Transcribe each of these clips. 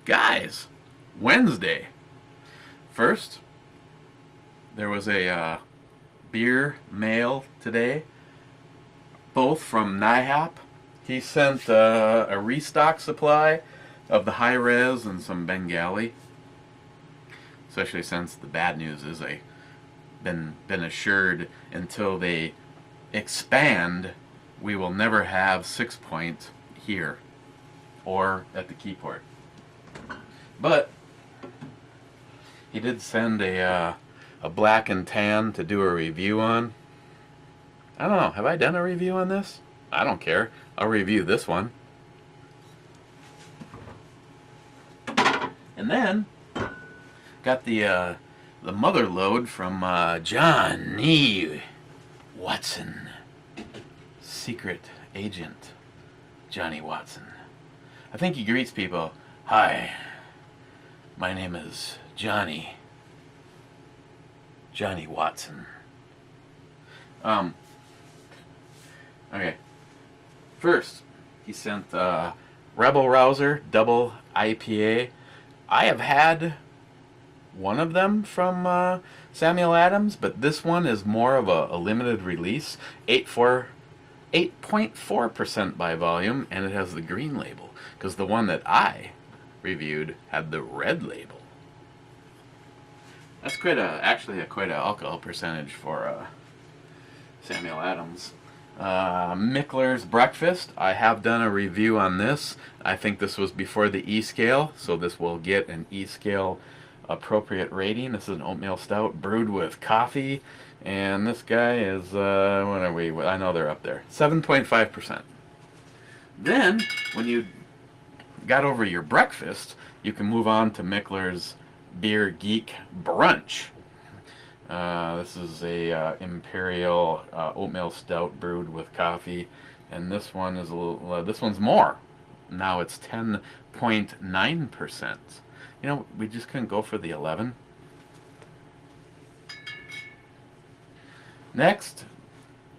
Guys, Wednesday. First, there was a beer mail today, both from NYHAP. He sent a restock supply of the high res and some Bengali. Especially since the bad news is they've been assured until they expand, we will never have 6 Point here or at the Keyport. But he did send a black and tan to do a review on. I don't know. Have I done a review on this? I don't care. I'll review this one. And then got the mother load from Johnnie Watson, secret agent Johnnie Watson. I think he greets people. Hi, my name is Johnnie Watson. Okay. First, he sent Rebel Rouser Double IPA. I have had one of them from Samuel Adams, but this one is more of a limited release. 8.4% by volume, and it has the green label, because the one that I reviewed had the red label. That's quite a alcohol percentage for Samuel Adams. Mickler's Breakfast. I have done a review on this. I think this was before the E-scale, so this will get an E-scale appropriate rating. This is an oatmeal stout brewed with coffee, and this guy is, what are we? I know they're up there. 7.5%. Then, when you got over your breakfast, you can move on to Mickler's Beer Geek Brunch. This is a Imperial oatmeal stout brewed with coffee, and this one is a little. This one's more. Now it's 10.9%. You know, we just couldn't go for the 11. Next,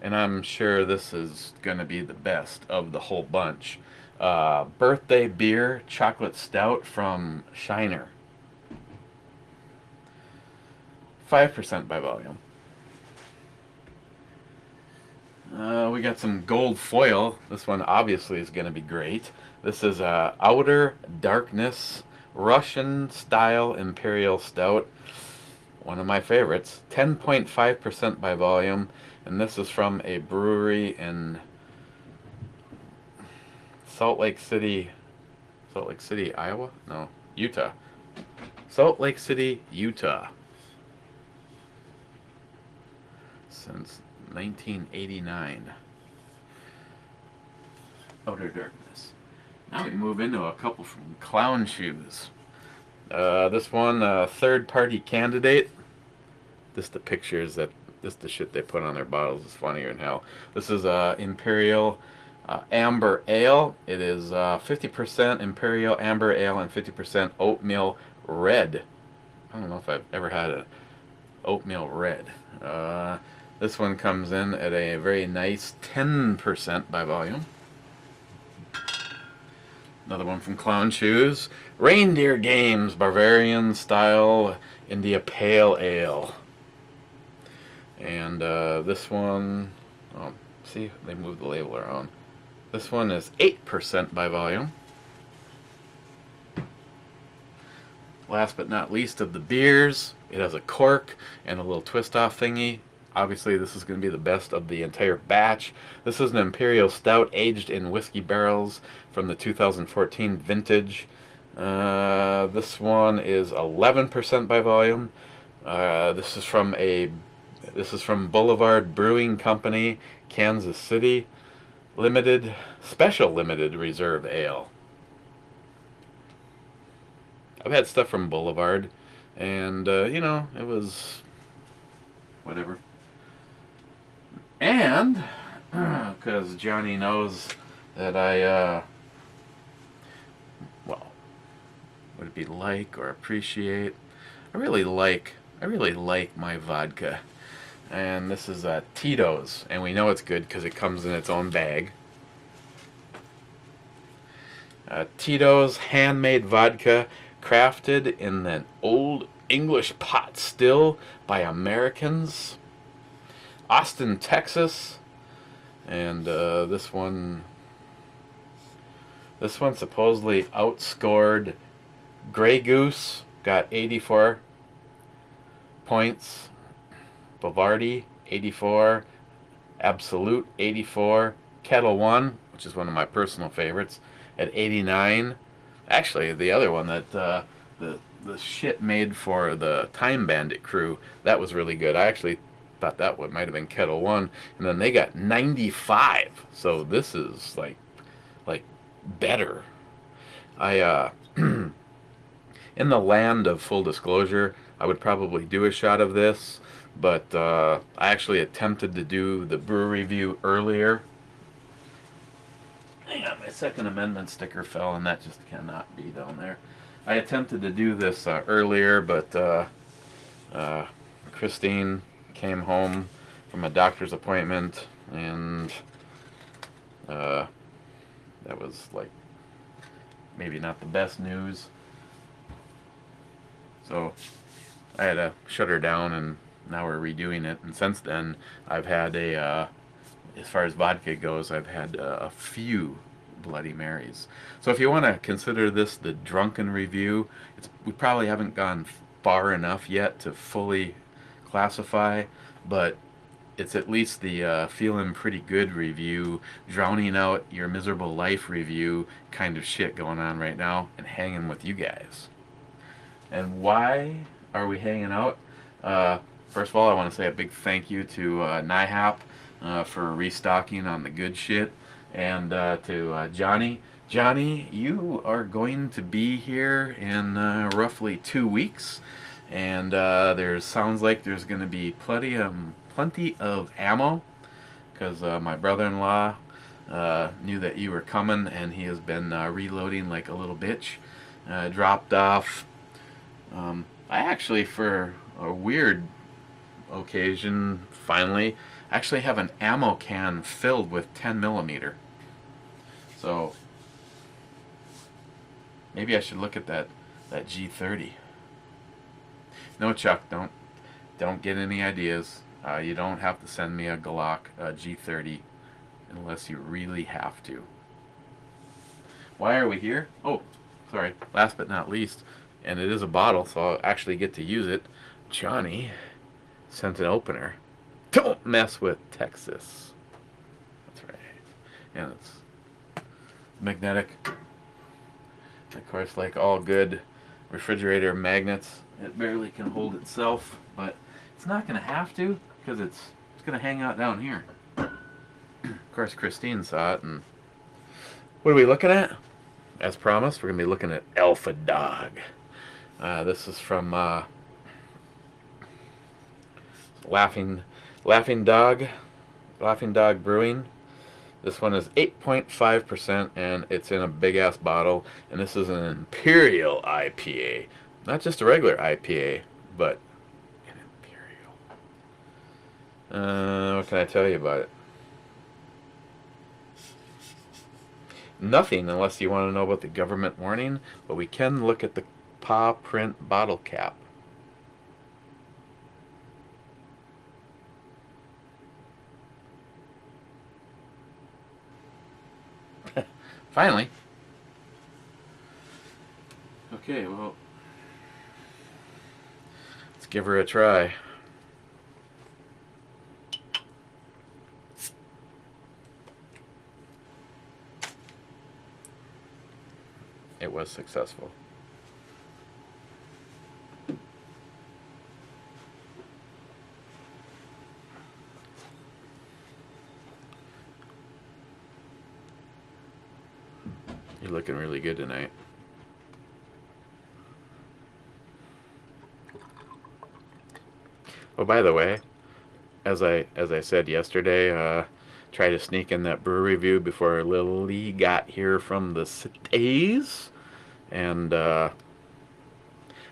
and I'm sure this is going to be the best of the whole bunch. Birthday Beer Chocolate Stout from Shiner. 5% by volume. We got some gold foil. This one obviously is going to be great. This is Outer Darkness Russian Style Imperial Stout. One of my favorites. 10.5% by volume. And this is from a brewery in Salt Lake City, Iowa? No, Utah. Salt Lake City, Utah. Since 1989. Outer Darkness. Now we move into a couple from Clown Shoes. This one, third-party candidate. This the pictures that the shit they put on their bottles is funnier than hell. This is Imperial Amber Ale. It is 50% Imperial Amber Ale and 50% Oatmeal Red. I don't know if I've ever had an Oatmeal Red. This one comes in at a very nice 10% by volume. Another one from Clown Shoes. Reindeer Games Bavarian Style India Pale Ale. And this one, oh, see, they moved the label around. This one is 8% by volume. Last but not least of the beers, it has a cork and a little twist-off thingy. Obviously, this is going to be the best of the entire batch. This is an Imperial Stout aged in whiskey barrels from the 2014 vintage. This one is 11% by volume. This is from Boulevard Brewing Company, Kansas City. Special limited reserve ale. I've had stuff from Boulevard, and you know, it was whatever. And because Johnny knows that I well, would it be like or appreciate? I really like my vodka. And this is Tito's, and we know it's good because it comes in its own bag. Tito's handmade vodka, crafted in an old English pot still by Americans. Austin, Texas, and this one supposedly outscored Grey Goose, got 84 points. Bavardi, 84. Absolute, 84. Kettle One, which is one of my personal favorites, at 89. Actually, the other one that the shit made for the Time Bandit crew, that was really good. I actually thought that one might have been Kettle One, and then they got 95. So this is like better. I in the land of full disclosure, I would probably do a shot of this, but I actually attempted to do the brew review earlier. Hang on, my Second Amendment sticker fell, and that just cannot be down there. I attempted to do this earlier, but Christine came home from a doctor's appointment, and that was like maybe not the best news. So I had to shut her down, and now we're redoing it. And since then, I've had as far as vodka goes, I've had a few Bloody Marys. So if you want to consider this the drunken review, we probably haven't gone far enough yet to fully classify, but it's at least the feeling pretty good review, drowning out your miserable life review kind of shit going on right now, and hanging with you guys. And why are we hanging out? First of all, I want to say a big thank you to NYHAP for restocking on the good shit, and to Johnnie. Johnnie, you are going to be here in roughly 2 weeks, and there sounds like there's going to be plenty of ammo, because my brother-in-law knew that you were coming, and he has been reloading like a little bitch. Dropped off. I actually, for a weird occasion, finally, actually have an ammo can filled with 10mm. So maybe I should look at that G30. No, Chuck, don't get any ideas. You don't have to send me a Glock G30 unless you really have to. Why are we here? Oh, sorry. Last but not least, and it is a bottle, so I'll actually get to use it. Johnnie sent an opener. Don't mess with Texas. That's right. And it's magnetic. Of course, like all good refrigerator magnets, it barely can hold itself, but it's not going to have to, because it's going to hang out down here. Of course, Christine saw it, and what are we looking at? As promised, we're going to be looking at Alpha Dog. This is from Laughing Dog Brewing. This one is 8.5%, and it's in a big-ass bottle, and this is an Imperial IPA. Not just a regular IPA, but an Imperial. What can I tell you about it? Nothing, unless you want to know about the government warning, but we can look at the paw print bottle cap. Finally. Okay, well, let's give her a try. It was successful. You're looking really good tonight. Oh, by the way, as I said yesterday, try to sneak in that brew review before Lily got here from the States, and I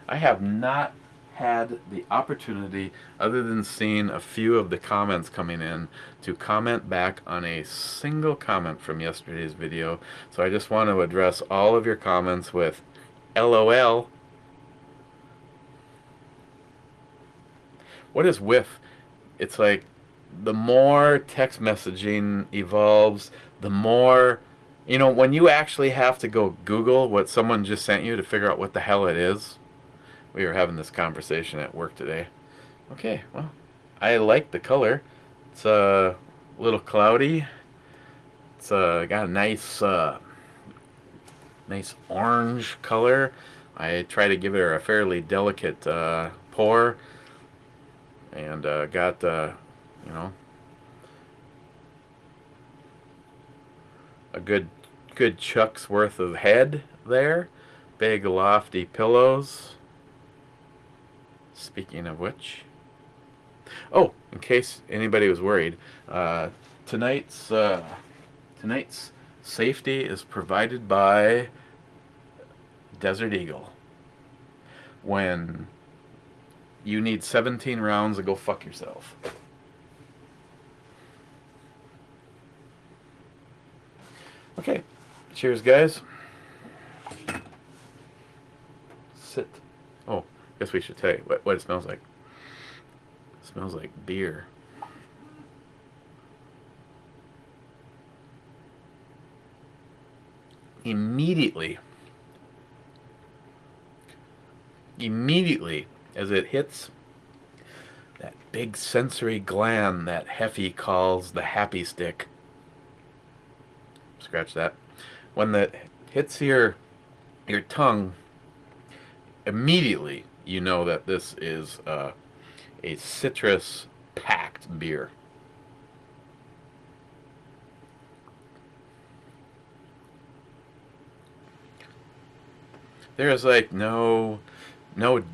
have not had the opportunity, other than seeing a few of the comments coming in, to comment back on a single comment from yesterday's video. So I just want to address all of your comments with LOL. What is with? It's like the more text messaging evolves, the more, you know, when you actually have to go Google what someone just sent you to figure out what the hell it is. We were having this conversation at work today. Okay, well, I like the color. It's a little cloudy. It's got a nice orange color. I try to give it a fairly delicate pour, and got you know, a good chuck's worth of head there. Big lofty pillows. Speaking of which, oh, in case anybody was worried, tonight's safety is provided by Desert Eagle. When you need 17 rounds to go fuck yourself. Okay, cheers, guys. Sit. Oh, guess we should tell you what it smells like. It smells like beer. Immediately as it hits that big sensory gland that Heffy calls the happy stick. Scratch that. When that hits your tongue, immediately you know that this is a citrus packed beer. There is like no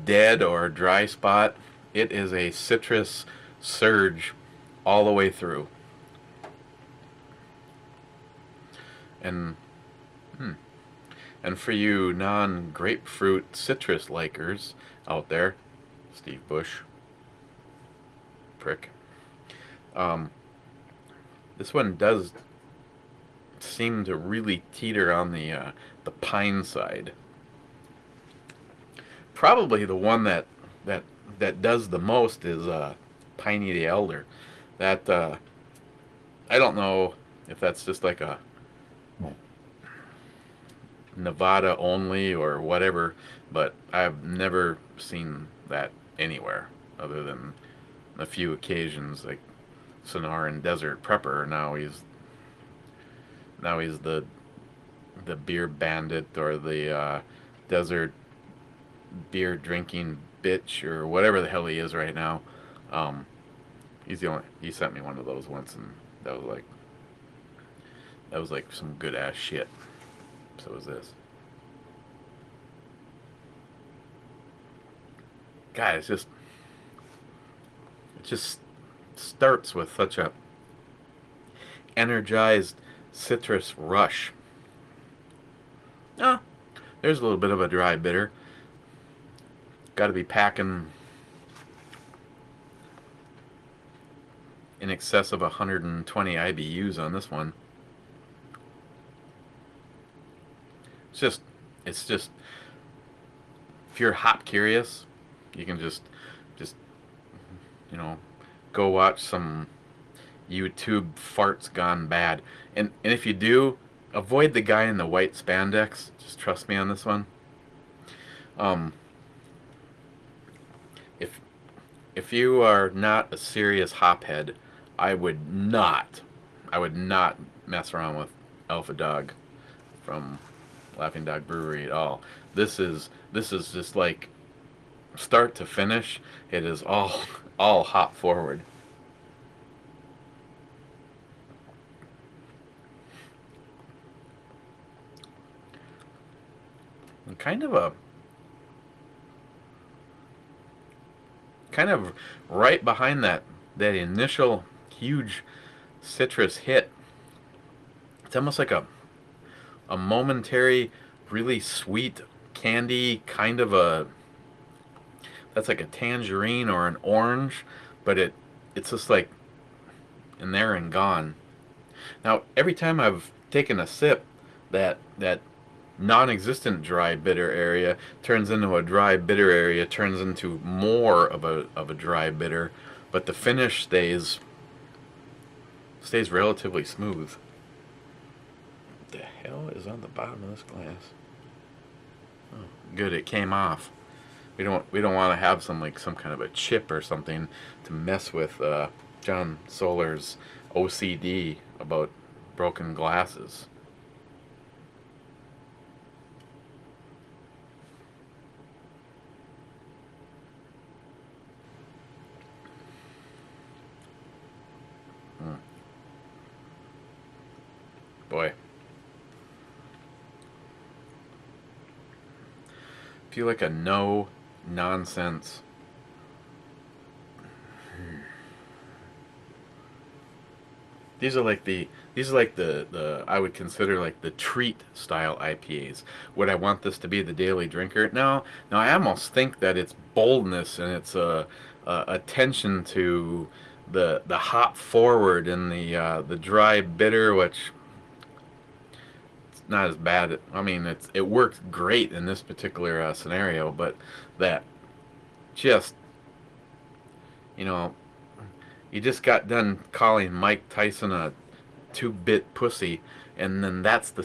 dead or dry spot. It is a citrus surge all the way through. And for you non-grapefruit citrus likers out there, Steve Bush, prick. This one does seem to really teeter on the pine side. Probably the one that does the most is Piney the Elder. That I don't know if that's just like a Nevada only or whatever, but I've never seen that anywhere other than a few occasions, like Sonoran Desert Prepper. Now he's the beer bandit or the desert beer drinking bitch or whatever the hell he is right now. He sent me one of those once, and that was like some good ass shit. So is this. God, it just starts with such a energized citrus rush. Oh, there's a little bit of a dry bitter. Got to be packing in excess of 120 IBUs on this one. It's just if you're hop curious, you can just go watch some YouTube farts gone bad. And if you do, avoid the guy in the white spandex. Just trust me on this one. If you are not a serious hophead, I would not mess around with Alpha Dog from Laughing Dog Brewery at all. This is just like start to finish. It is all hop forward. And kind of right behind that initial huge citrus hit, it's almost like a momentary, really sweet candy, kind of that's like a tangerine or an orange, but it's just like in there and gone. Now, every time I've taken a sip, that non-existent dry bitter area turns into a dry bitter area, turns into more of a dry bitter, but the finish stays relatively smooth. What the hell is on the bottom of this glass? Oh, good, it came off. We don't want to have some kind of a chip or something to mess with John Solar's OCD about broken glasses. Boy. Feel like a no nonsense. These are like the I would consider like the treat style IPAs. Would I want this to be the daily drinker? No. No, I almost think that it's boldness and it's a attention to the hop forward and the dry bitter, which it's not as bad. I mean, it works great in this particular scenario, but that just you know you just got done calling Mike Tyson a two-bit pussy, and then that's the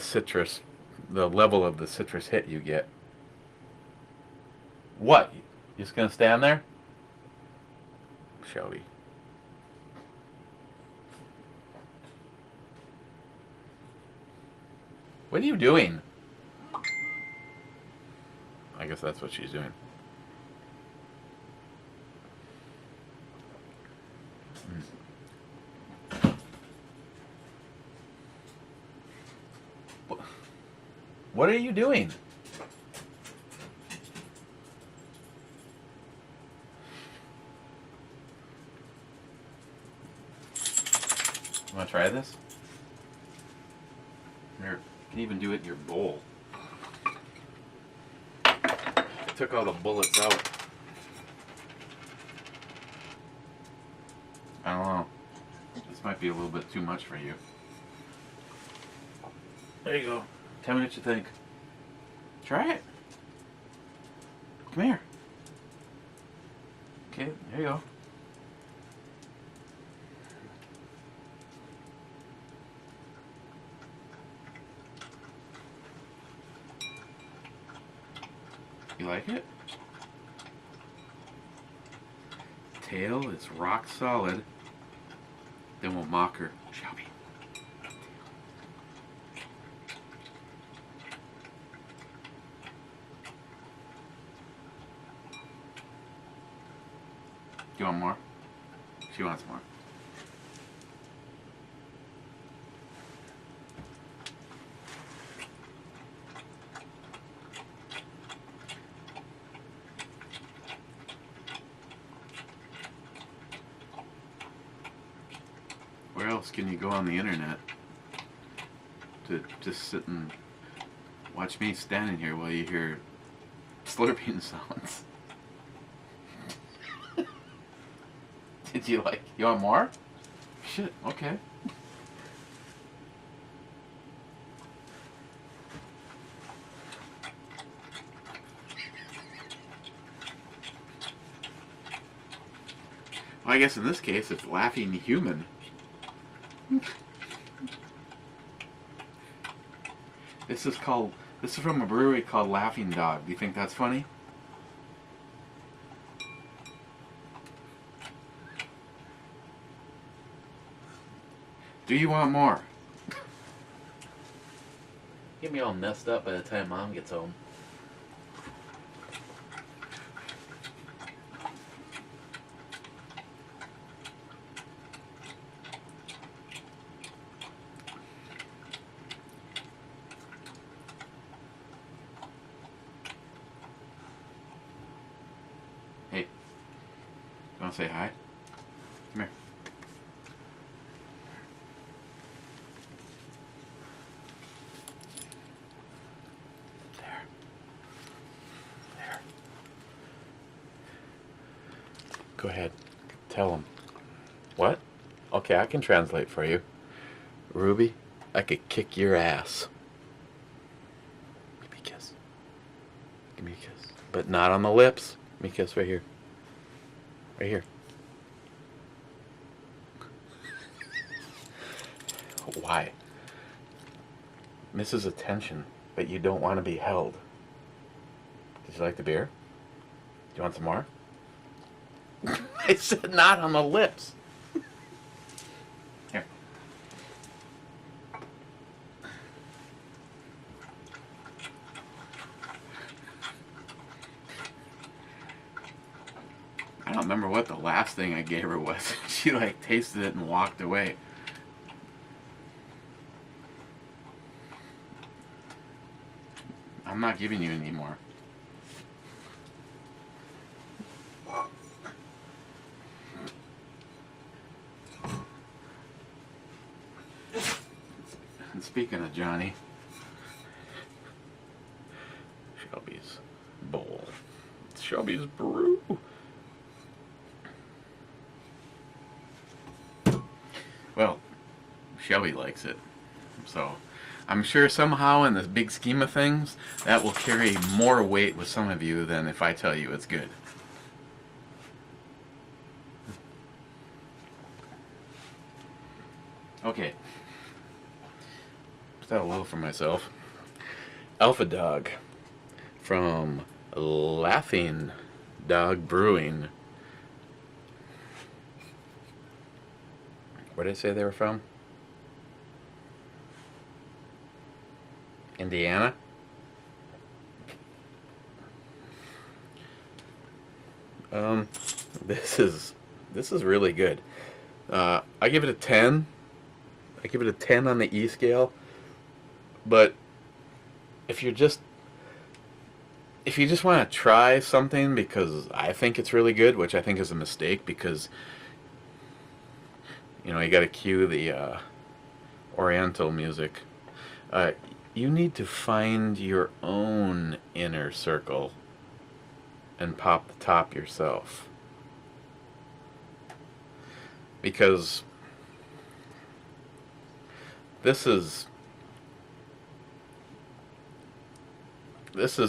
level of the citrus hit you get. What? You just gonna stand there? Shelby. What are you doing? I guess that's what she's doing. What are you doing? You want to try this? Here, you can even do it in your bowl. I took all the bullets out. I don't know. This might be a little bit too much for you. There you go. Tell me what you think. Try it. Come here. Okay, there you go. You like it? Tail is rock solid. Then we'll mock her. Shelby. You want more? She wants more. Where else can you go on the internet to just sit and watch me standing here while you hear slurping sounds? Did you like? You want more? Shit, okay. Well, I guess in this case it's laughing human. This is from a brewery called Laughing Dog. Do you think that's funny? Do you want more? Get me all messed up by the time Mom gets home. Hey, you want to say hi? Come here. Go ahead. Tell him. What? Okay, I can translate for you. Ruby, I could kick your ass. Give me a kiss. Give me a kiss. But not on the lips. Give me a kiss right here. Right here. Why? Misses attention, but you don't want to be held. Did you like the beer? Do you want some more? I said not on the lips. Here. I don't remember what the last thing I gave her was. She like tasted it and walked away. I'm not giving you any more. And speaking of Johnnie, Shelby's bowl. It's Shelby's brew. Well, Shelby likes it. So I'm sure somehow in the big scheme of things, that will carry more weight with some of you than if I tell you it's good. Okay. Just had a little for myself. Alpha Dog from Laughing Dog Brewing. Where did I say they were from? Indiana? This is really good. I give it a 10. I give it a 10 on the E scale. But if you just want to try something because I think it's really good, which I think is a mistake because you got to cue the Oriental music. You need to find your own inner circle and pop the top yourself. Because this is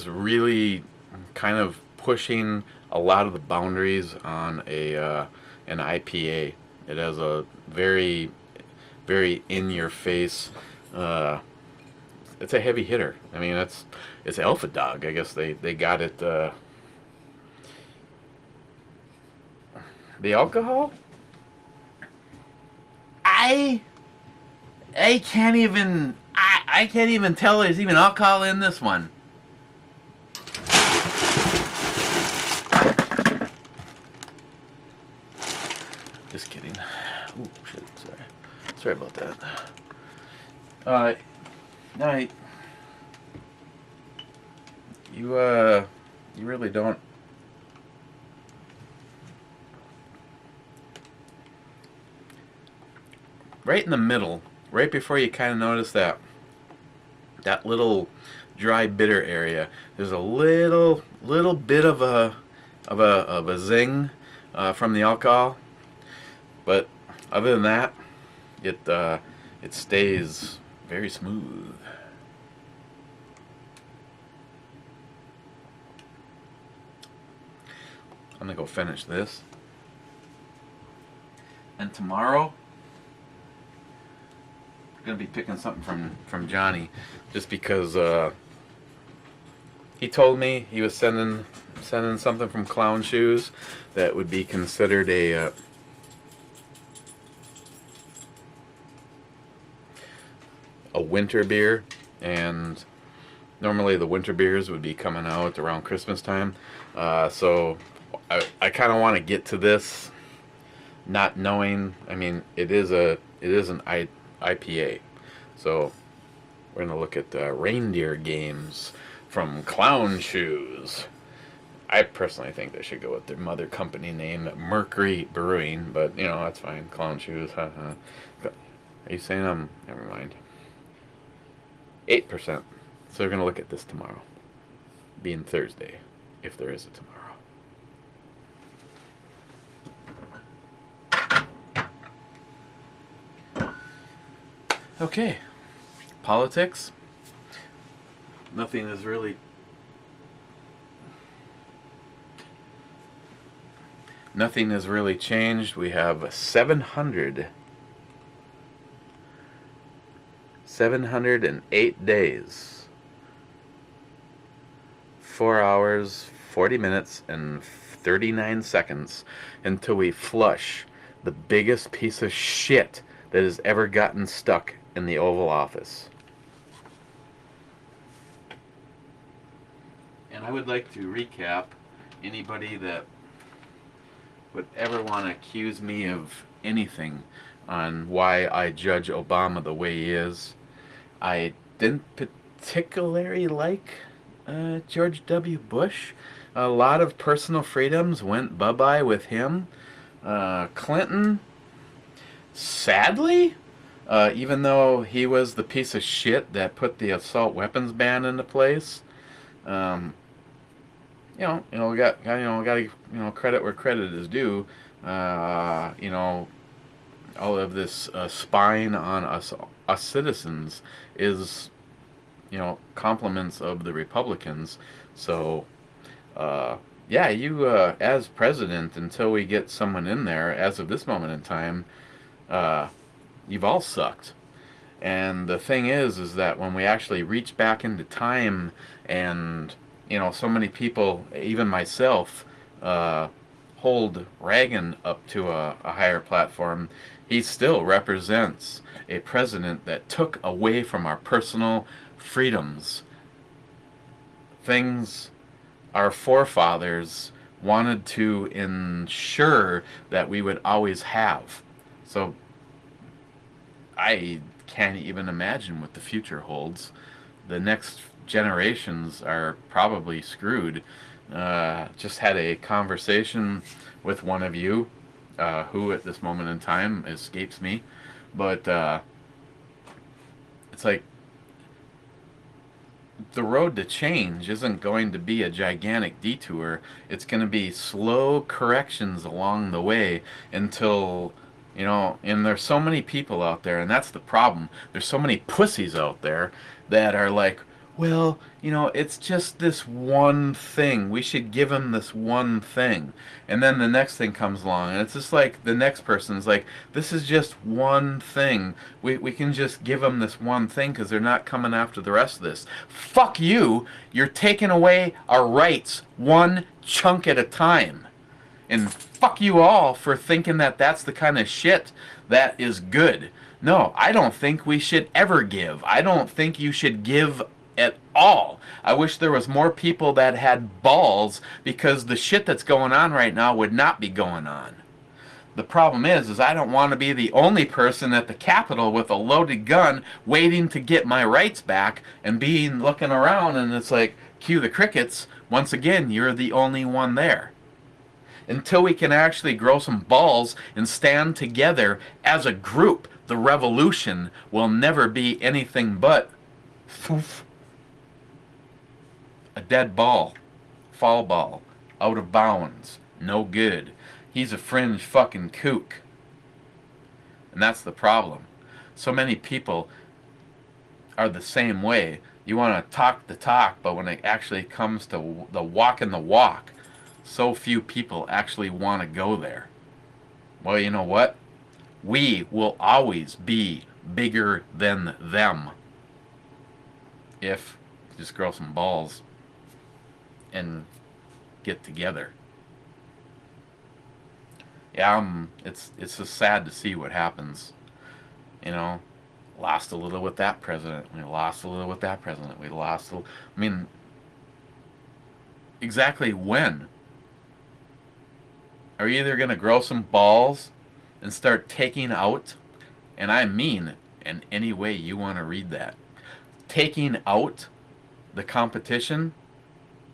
really kind of pushing a lot of the boundaries on an IPA. It has a very, very in-your-face. It's a heavy hitter. I mean, it's Alpha Dog. I guess they got it. The alcohol. I can't even. I can't even tell there's even alcohol in this one. Just kidding. Ooh, shit. Sorry about that. No, you really don't. Right in the middle, right before you kind of notice that little dry bitter area, there's a little bit of a zing from the alcohol, but other than that, it stays very smooth. I'm gonna go finish this, and tomorrow I'm gonna be picking something from Johnnie, just because he told me he was sending something from Clown Shoes that would be considered a winter beer, and normally the winter beers would be coming out around Christmas time. So I kind of want to get to this, not knowing. I mean, it is an IPA, so we're gonna look at Reindeer Games from Clown Shoes. I personally think they should go with their mother company name, Mercury Brewing, but that's fine. Clown Shoes. Are you saying never mind. 8%. So we're gonna look at this tomorrow, being Thursday, if there is a tomorrow. Okay, politics. Nothing is really Nothing has really changed. We have 708 days, 4 hours, 40 minutes, and 39 seconds until we flush the biggest piece of shit that has ever gotten stuck in the Oval Office. And I would like to recap anybody that would ever want to accuse me of anything on why I judge Obama the way he is. I didn't particularly like George W. Bush. A lot of personal freedoms went bye-bye with him. Clinton, sadly, even though he was the piece of shit that put the assault weapons ban into place, we got to credit where credit is due. All of this spying on us citizens is, compliments of the Republicans. So, you as president, until we get someone in there, as of this moment in time, you've all sucked. And the thing is that when we actually reach back into time and so many people, even myself, hold Reagan up to a higher platform, he still represents a president that took away from our personal freedoms. Things our forefathers wanted to ensure that we would always have. So I can't even imagine what the future holds. The next generations are probably screwed. Just had a conversation with one of you, who at this moment in time escapes me, but it's like the road to change isn't going to be a gigantic detour. It's going to be slow corrections along the way until, and there's so many people out there, and that's the problem. There's so many pussies out there that are like, well, it's just this one thing. We should give him this one thing. And then the next thing comes along, and it's just like the next person's like, this is just one thing. We can just give them this one thing because they're not coming after the rest of this. Fuck you. You're taking away our rights one chunk at a time. And fuck you all for thinking that that's the kind of shit that is good. No, I don't think we should ever give. I don't think you should give at all. I wish there was more people that had balls, because the shit that's going on right now would not be going on. The problem is I don't want to be the only person at the Capitol with a loaded gun waiting to get my rights back and looking around and it's like, cue the crickets. Once again, you're the only one there. Until we can actually grow some balls and stand together as a group, the revolution will never be anything but a dead ball, fall ball, out of bounds, no good. He's a fringe fucking kook. And that's the problem. So many people are the same way. You want to talk the talk, but when it actually comes to the walk, so few people actually want to go there. Well, you know what? We will always be bigger than them if you just grow some balls and get together. Yeah, it's just sad to see what happens. Lost a little with that president. We lost a little with that president. We lost a little. I mean, exactly when? Are you either going to grow some balls and start taking out, and I mean in any way you want to read that, taking out the competition,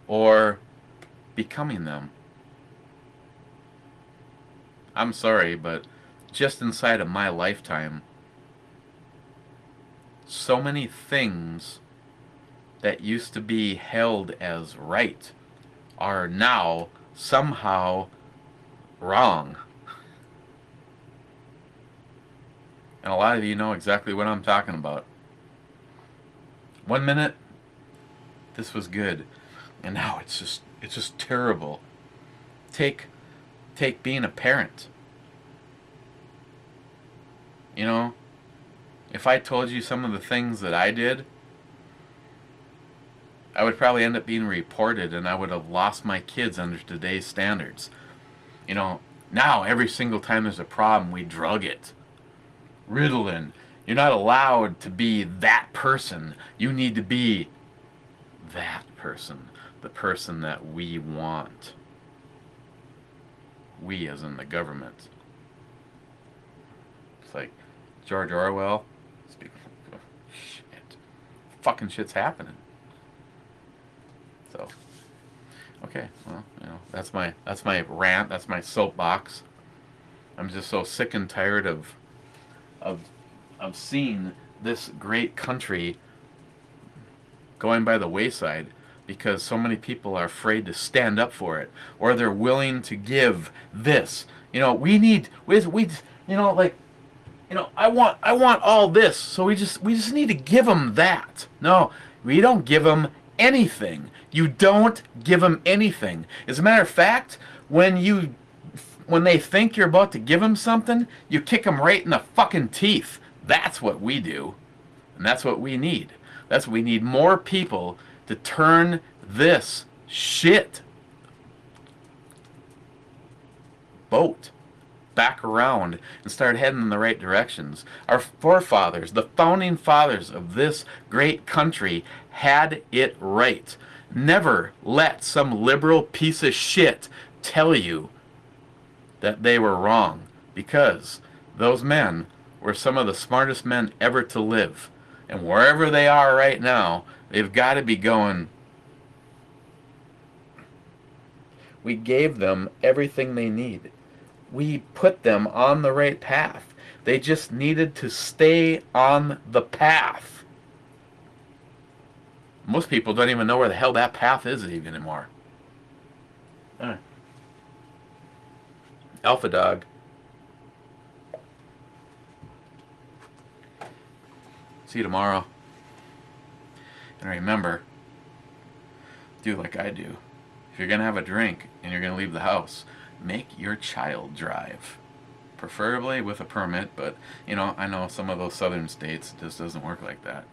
or becoming them? I'm sorry, but just inside of my lifetime, so many things that used to be held as right are now somehow wrong. And a lot of you know exactly what I'm talking about. 1 minute, this was good, and now it's just terrible. Take being a parent. You know, if I told you some of the things that I did, I would probably end up being reported, and I would have lost my kids under today's standards. You know, now every single time there's a problem, we drug it. Ritalin. You're not allowed to be that person. You need to be that person. The person that we want. We as in the government. It's like George Orwell. Shit. Fucking shit's happening. So, okay, well, you know, that's my rant, that's my soapbox. I'm just so sick and tired of seeing this great country going by the wayside because so many people are afraid to stand up for it, or they're willing to give this. You know, we you know, like, you know, I want all this, so we just need to give them that. No, we don't give them anything. You don't give them anything. As a matter of fact, when they think you're about to give them something, you kick them right in the fucking teeth. That's what we do. And that's what we need. That's what we need, more people to turn this shit boat back around and start heading in the right directions. Our forefathers, the founding fathers of this great country, had it right. Never let some liberal piece of shit tell you that they were wrong, because those men were some of the smartest men ever to live. And wherever they are right now, they've got to be going, we gave them everything they need. We put them on the right path. They just needed to stay on the path. Most people don't even know where the hell that path is even anymore. Alpha Dog. See you tomorrow. And remember, do like I do. If you're going to have a drink and you're going to leave the house, make your child drive. Preferably with a permit, but, you know, I know some of those southern states, it just doesn't work like that.